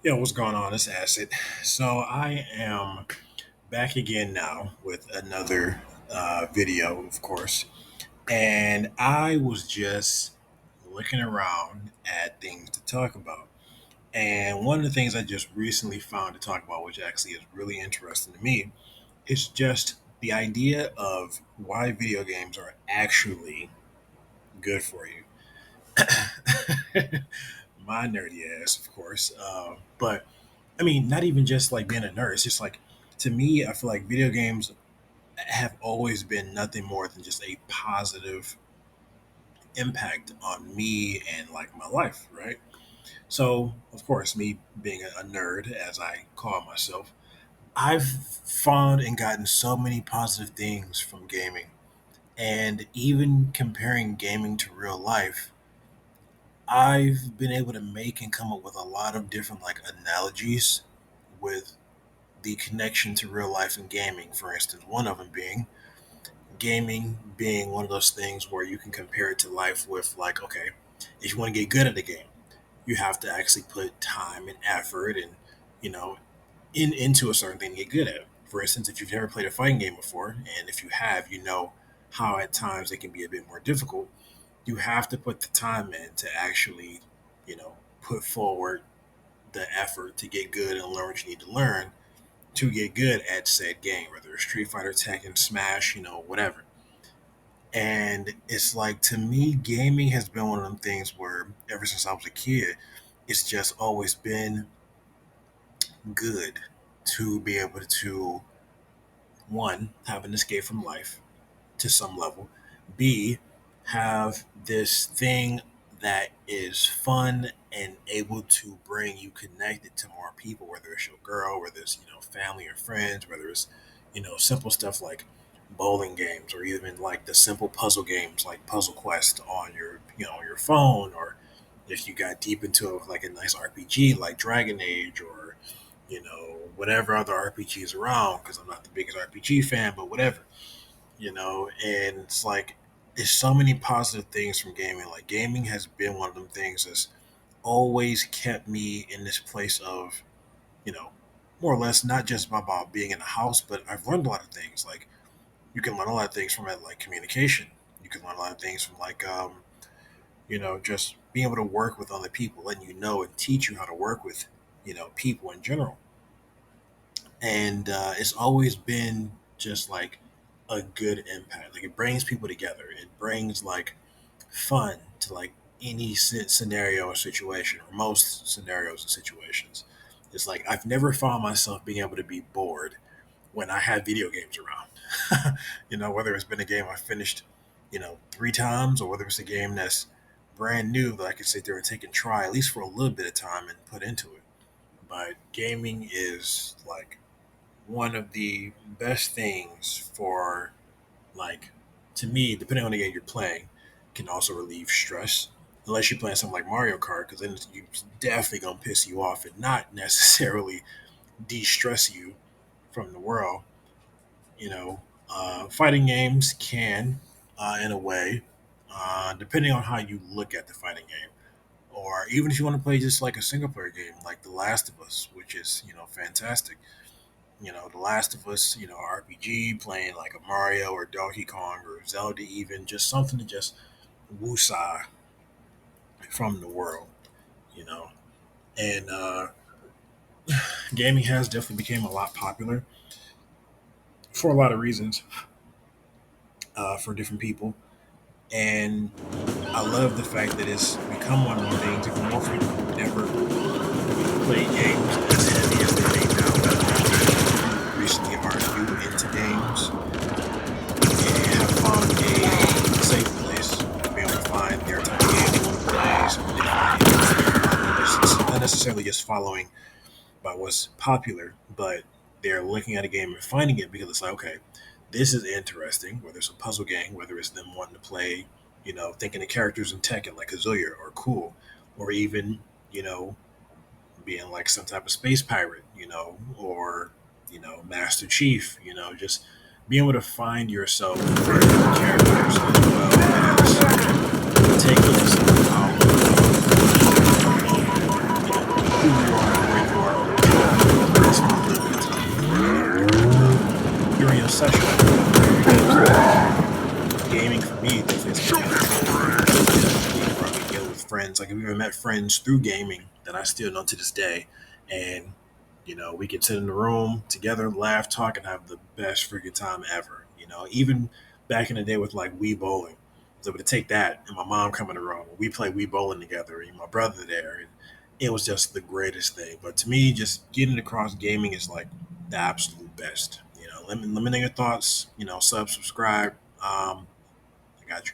Yo, what's going on? It's Acid. So I am back again now with another video, of course. And I was just looking around at things to talk about. And one of the things I just recently found to talk about, which actually is really interesting to me, is just the idea of why video games are actually good for you. My nerdy ass, of course. But I mean, not even just like being a nerd. It's just like, to me, I feel like video games have always been nothing more than just a positive impact on me and like my life, right? So, of course, me being a nerd, as I call myself, I've found and gotten so many positive things from gaming. And even comparing gaming to real life, I've been able to make and come up with a lot of different like analogies with the connection to real life and gaming. For instance, one of them being gaming being one of those things where you can compare it to life with, like, okay, if you want to get good at the game, you have to actually put time and effort and, you know, into a certain thing to get good at it. For instance, if you've never played a fighting game before, and if you have, you know how at times it can be a bit more difficult. You have to put the time in to actually, put forward the effort to get good and learn what you need to learn to get good at said game, whether it's Street Fighter, Tekken, Smash, whatever. And it's like, to me, gaming has been one of them things where ever since I was a kid, it's just always been good to be able to, one, have an escape from life to some level, B, have this thing that is fun and able to bring you connected to more people, whether it's your girl, whether it's, family or friends, whether it's, simple stuff like bowling games, or even like the simple puzzle games like Puzzle Quest on your phone, or if you got deep into like a nice RPG like Dragon Age, or whatever other RPGs around, because I'm not the biggest RPG fan, but whatever, and it's like, there's so many positive things from gaming. Like, gaming has been one of them things that's always kept me in this place of, you know more or less, not just about being in the house, but I've learned a lot of things. Like, you can learn a lot of things from it, like communication. You can learn a lot of things from, like, just being able to work with other people, letting you know and teach you how to work with, people in general. And it's always been just like a good impact. Like, it brings people together. It brings like fun to like any scenario or situation, or most scenarios and situations. It's like, I've never found myself being able to be bored when I had video games around. Whether it's been a game I finished, three times, or whether it's a game that's brand new that I could sit there and take and try at least for a little bit of time and put into it. But gaming is like one of the best things for, like, to me, depending on the game you're playing, can also relieve stress. Unless you're playing something like Mario Kart, because then you definitely gonna piss you off and not necessarily de-stress you from the world. Fighting games can, in a way, depending on how you look at the fighting game, or even if you want to play just like a single player game, like The Last of Us, which is fantastic. The Last of Us, RPG, playing like a Mario or Donkey Kong or Zelda, even just something to just woosah from the world, you know. And gaming has definitely became a lot popular for a lot of reasons, for different people. And I love the fact that it's become one of the things, even more for people who never play games as heavy as they may now, who recently are new into games and have found a safe place to be able to find their type of game they want to play, something they find interesting, not necessarily just following by what's popular, but they're looking at a game and finding it because it's like, okay, this is interesting. Whether it's a puzzle game, whether it's them wanting to play, thinking the characters in Tekken like Kazuya are cool, or even, you know, being like some type of space pirate, or Master Chief, just being able to find yourself in different characters, as well as taking some power of, who you are and where you such a great game. So gaming for me definitely has been kind of where I meet with friends. Like I've even met friends through gaming that I still know to this day, and we can sit in the room together, laugh, talk, and have the best freaking time ever. Even back in the day with like Wii bowling, I was able to take that and my mom come in the room. We play Wii bowling together, and my brother there, and it was just the greatest thing. But to me, just getting across gaming is like the absolute best. Let me know your thoughts. Subscribe. I got you.